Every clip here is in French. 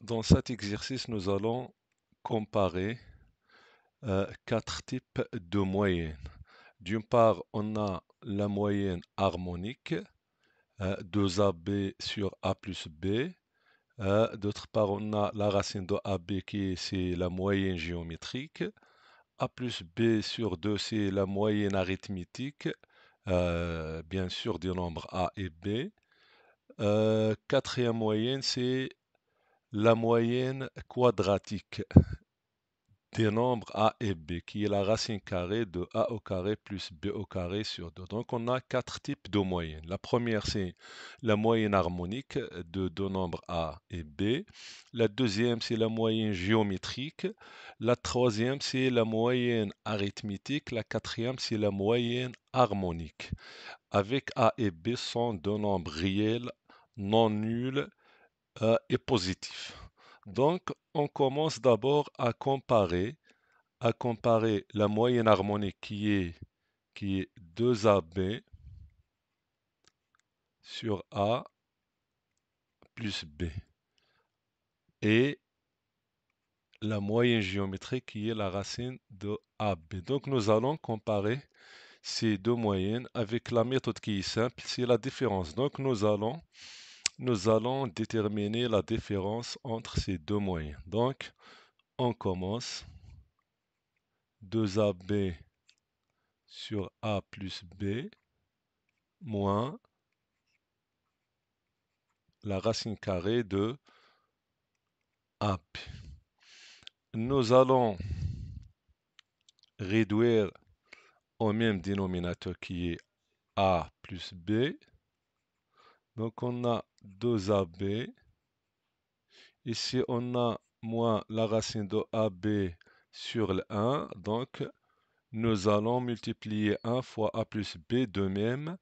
Dans cet exercice, nous allons comparer quatre types de moyennes. D'une part, on a la moyenne harmonique, 2AB sur A plus B. D'autre part, on a la racine de AB c'est la moyenne géométrique. A plus B sur 2, c'est la moyenne arithmétique, bien sûr des nombres A et B. Quatrième moyenne, c'est la moyenne quadratique des nombres a et b, qui est la racine carrée de a au carré plus b au carré sur 2. Donc on a quatre types de moyennes. La première, c'est la moyenne harmonique de deux nombres a et b. La deuxième, c'est la moyenne géométrique. La troisième, c'est la moyenne arithmétique. La quatrième, c'est la moyenne harmonique. Avec a et b sont deux nombres réels, non nuls et positifs. Donc, on commence d'abord à comparer la moyenne harmonique qui est 2AB sur A plus B et la moyenne géométrique qui est la racine de AB. Donc, nous allons comparer ces deux moyennes avec la méthode qui est simple, c'est la différence. Donc, nous allons déterminer la différence entre ces deux moyennes. Donc, on commence 2AB sur A plus B moins la racine carrée de AB. Nous allons réduire au même dénominateur qui est A plus B. Donc on a 2AB. Ici on a moins la racine de AB sur le 1. Donc nous allons multiplier 1 fois A plus B de même,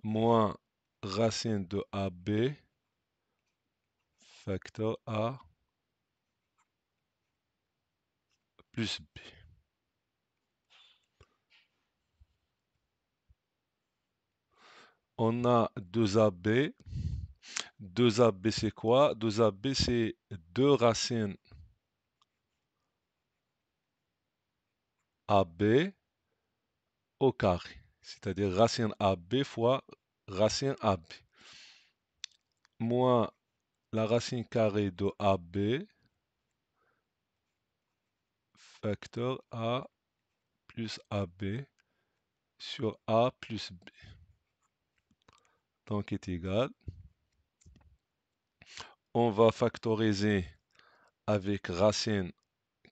moins racine de AB facteur A plus B. On a 2AB. 2AB c'est quoi? 2AB c'est 2 racines AB au carré. C'est-à-dire racine AB fois racine AB. Moins la racine carrée de AB facteur A plus AB sur A plus B. Donc est égal. On va factoriser avec racine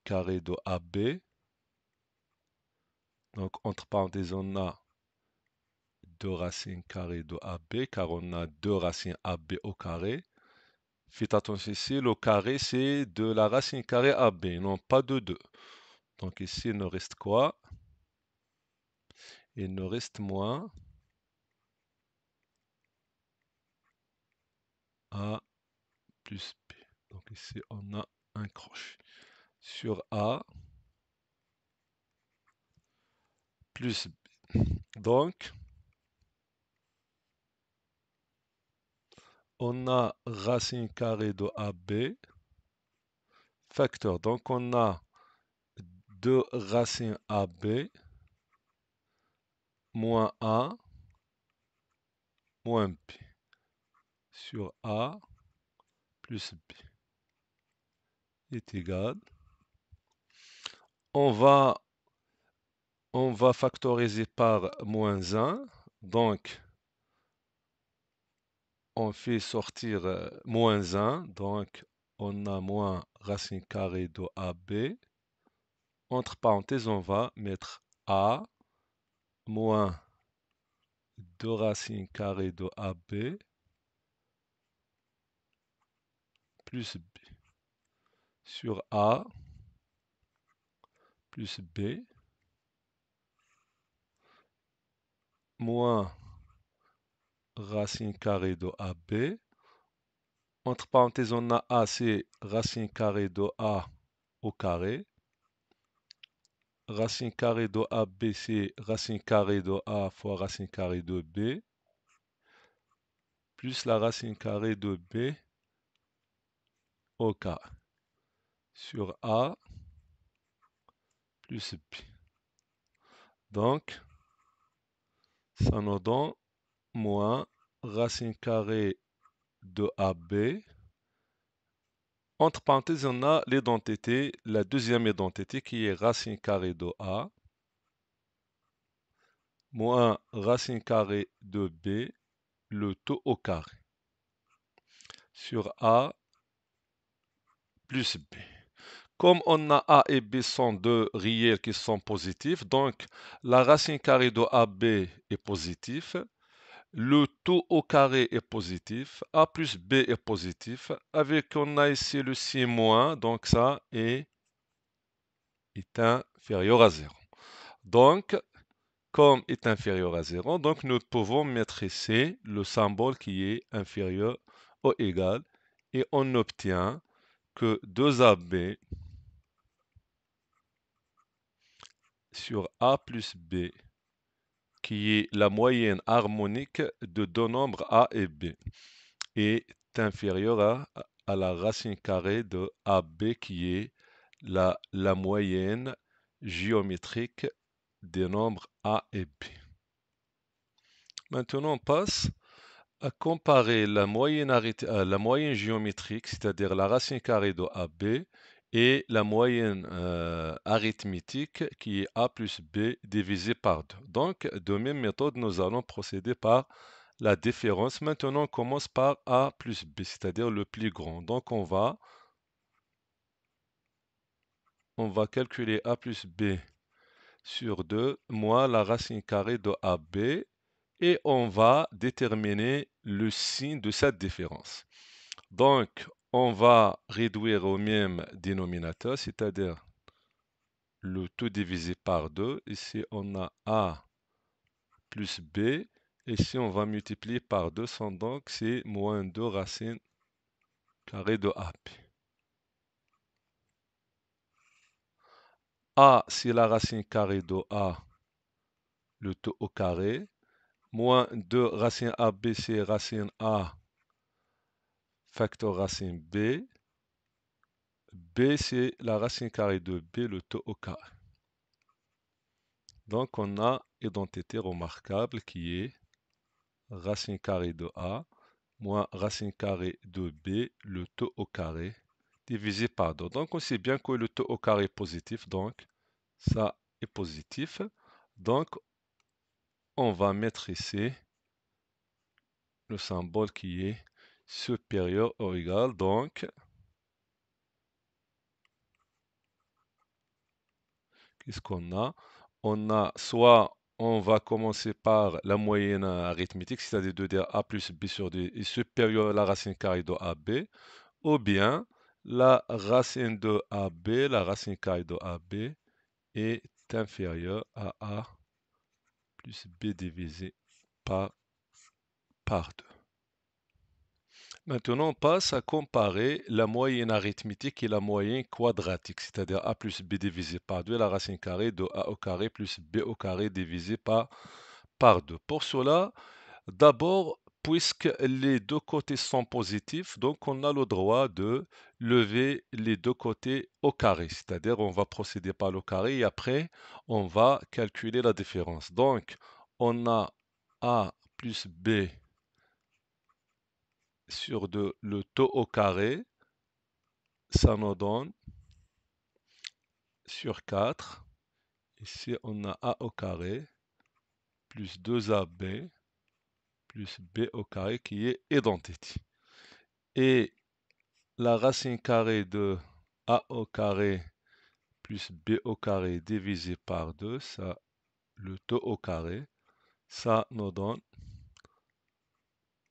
carrée de AB. Donc entre parenthèses, on a 2 racines carrées de AB car on a 2 racines AB au carré. Faites attention ici, le carré c'est de la racine carrée AB, non pas de 2. Donc ici il nous reste quoi? Il nous reste moins A plus B. Donc ici on a un crochet sur A plus B. Donc on a racine carrée de AB facteur. Donc on a 2 racines AB moins A moins B sur A plus B est égal. On va factoriser par moins 1. Donc, on fait sortir moins 1. Donc, on a moins racine carrée de AB. Entre parenthèses, on va mettre A moins 2 racines carrées de AB plus B sur A plus B moins racine carrée de AB. Entre parenthèses, on a A, c'est racine carrée de A au carré. Racine carrée de AB, c'est racine carrée de A fois racine carrée de B, plus la racine carrée de B au carré. sur A plus B. Donc, ça nous donne moins racine carrée de AB. Entre parenthèses, on a l'identité, la deuxième identité qui est racine carrée de A moins racine carrée de B, le tout au carré, sur A plus B. Comme on a A et B sont deux réels qui sont positifs, donc la racine carrée de AB est positif, le tout au carré est positif, A plus B est positif, avec on a ici le signe moins, donc ça est inférieur à 0. Donc, comme est inférieur à 0, donc nous pouvons mettre ici le symbole qui est inférieur ou égal, et on obtient que 2AB sur A plus B, qui est la moyenne harmonique de deux nombres A et B, est inférieur à la racine carrée de AB, qui est la moyenne géométrique des nombres A et B. Maintenant, on passe à comparer la moyenne géométrique, c'est-à-dire la racine carrée de AB, et la moyenne arithmétique qui est A plus B divisé par 2. Donc, de même méthode, nous allons procéder par la différence. Maintenant, on commence par A plus B, c'est-à-dire le plus grand. Donc, on va calculer A plus B sur 2 moins la racine carrée de AB, et on va déterminer le signe de cette différence. Donc, on va réduire au même dénominateur, c'est-à-dire le tout divisé par 2. Ici, on a A plus B. Ici, on va multiplier par 200, donc c'est moins 2 racines carrées de AB. A, c'est la racine carrée de A, le tout au carré. Moins 2 racine AB, c'est racine A, facteur racine B. B, c'est la racine carrée de B, le tout au carré. Donc, on a identité remarquable qui est racine carrée de A moins racine carrée de B, le tout au carré, divisé par 2. Donc, on sait bien que le tout au carré est positif, donc ça est positif. Donc, on va mettre ici le symbole qui est supérieur ou égal. Donc, qu'est-ce qu'on a? On a soit on va commencer par la moyenne arithmétique, c'est-à-dire de dire A plus B sur D est supérieur à la racine carrée de AB, ou bien la racine de AB, la racine carrée de AB est inférieure à A plus B divisé par 2. Maintenant, on passe à comparer la moyenne arithmétique et la moyenne quadratique, c'est-à-dire A plus B divisé par 2, la racine carrée de A au carré plus B au carré divisé par 2. Pour cela, d'abord, puisque les deux côtés sont positifs, donc on a le droit de lever les deux côtés au carré, c'est-à-dire on va procéder par le carré et après on va calculer la différence. Donc, on a A plus B sur 2, le taux au carré, ça nous donne sur 4. Ici, on a A au carré plus 2AB plus B au carré qui est identité. Et la racine carrée de A au carré plus B au carré divisé par 2, ça, le taux au carré, ça nous donne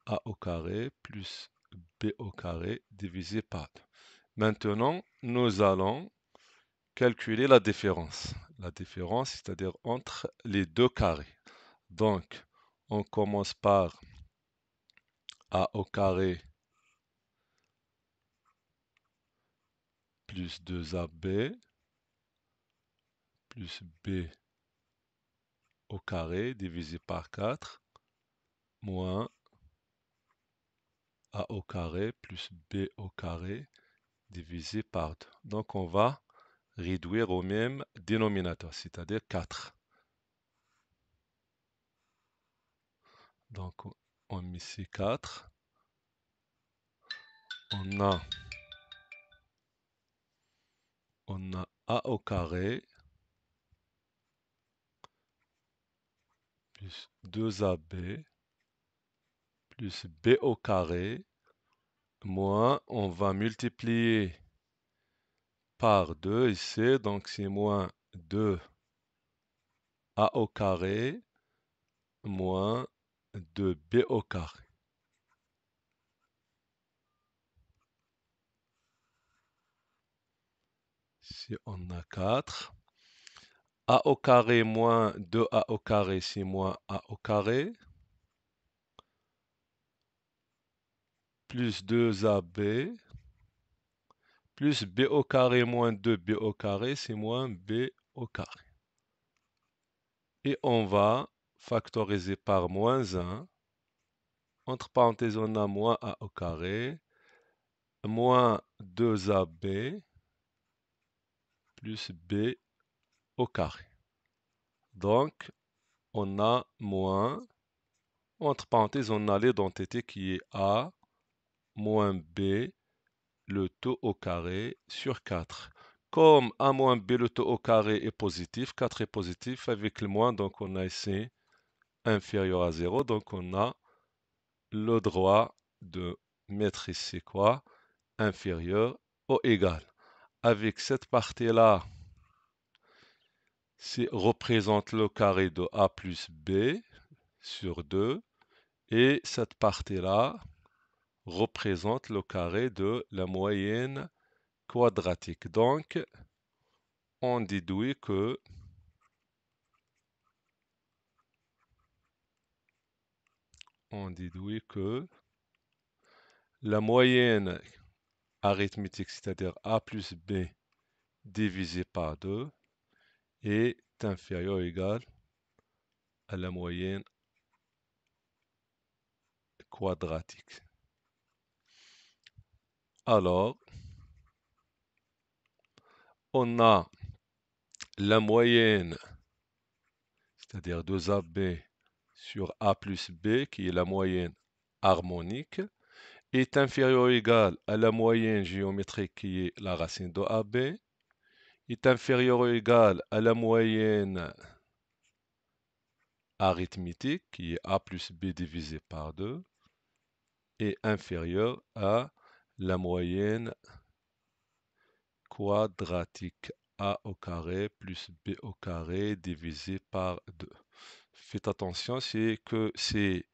A au carré plus B au carré divisé par 2. Maintenant, nous allons calculer la différence. La différence, c'est-à-dire entre les deux carrés. Donc, on commence par A au carré plus 2AB plus B au carré divisé par 4 moins A au carré plus B au carré divisé par 2. Donc on va réduire au même dénominateur, c'est-à-dire 4. Donc on met ici 4. On a a au carré plus 2ab plus b au carré moins, on va multiplier par 2 ici, donc c'est moins 2a au carré moins 2b au carré. Ici on a 4. A au carré moins 2a au carré, c'est moins a au carré. Plus 2ab plus b au carré moins 2b au carré, c'est moins b au carré. Et on va factoriser par moins 1. Entre parenthèses, on a moins a au carré moins 2ab plus b au carré. Donc, on a moins, entre parenthèses, on a l'identité qui est a moins b, le tout au carré sur 4. Comme a moins b, le tout au carré est positif, 4 est positif, avec le moins, donc on a ici inférieur à 0, donc on a le droit de mettre ici quoi? Inférieur ou égal. Avec cette partie-là, représente le carré de a plus b sur 2, et cette partie-là représente le carré de la moyenne quadratique. Donc, on déduit que la moyenne arithmétique, c'est-à-dire a plus b divisé par 2, est inférieure ou égale à la moyenne quadratique. Alors, on a la moyenne, c'est-à-dire 2ab sur a plus b, qui est la moyenne harmonique, est inférieur ou égal à la moyenne géométrique qui est la racine de AB, est inférieur ou égal à la moyenne arithmétique qui est a plus b divisé par 2, et inférieur à la moyenne quadratique a au carré plus b au carré divisé par 2. Faites attention, c'est que ces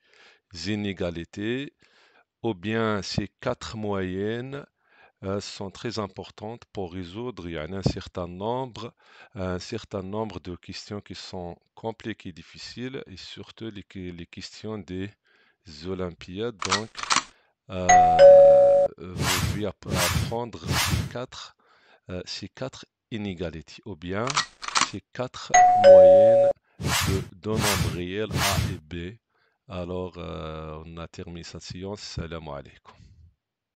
inégalités ou bien ces quatre moyennes sont très importantes pour résoudre un certain nombre de questions qui sont compliquées et difficiles, et surtout les questions des Olympiades. Donc, vous devez apprendre ces quatre inégalités, ou bien ces quatre moyennes de deux nombres réels A et B. Alors, on a terminé cette séance. Salam alaikum.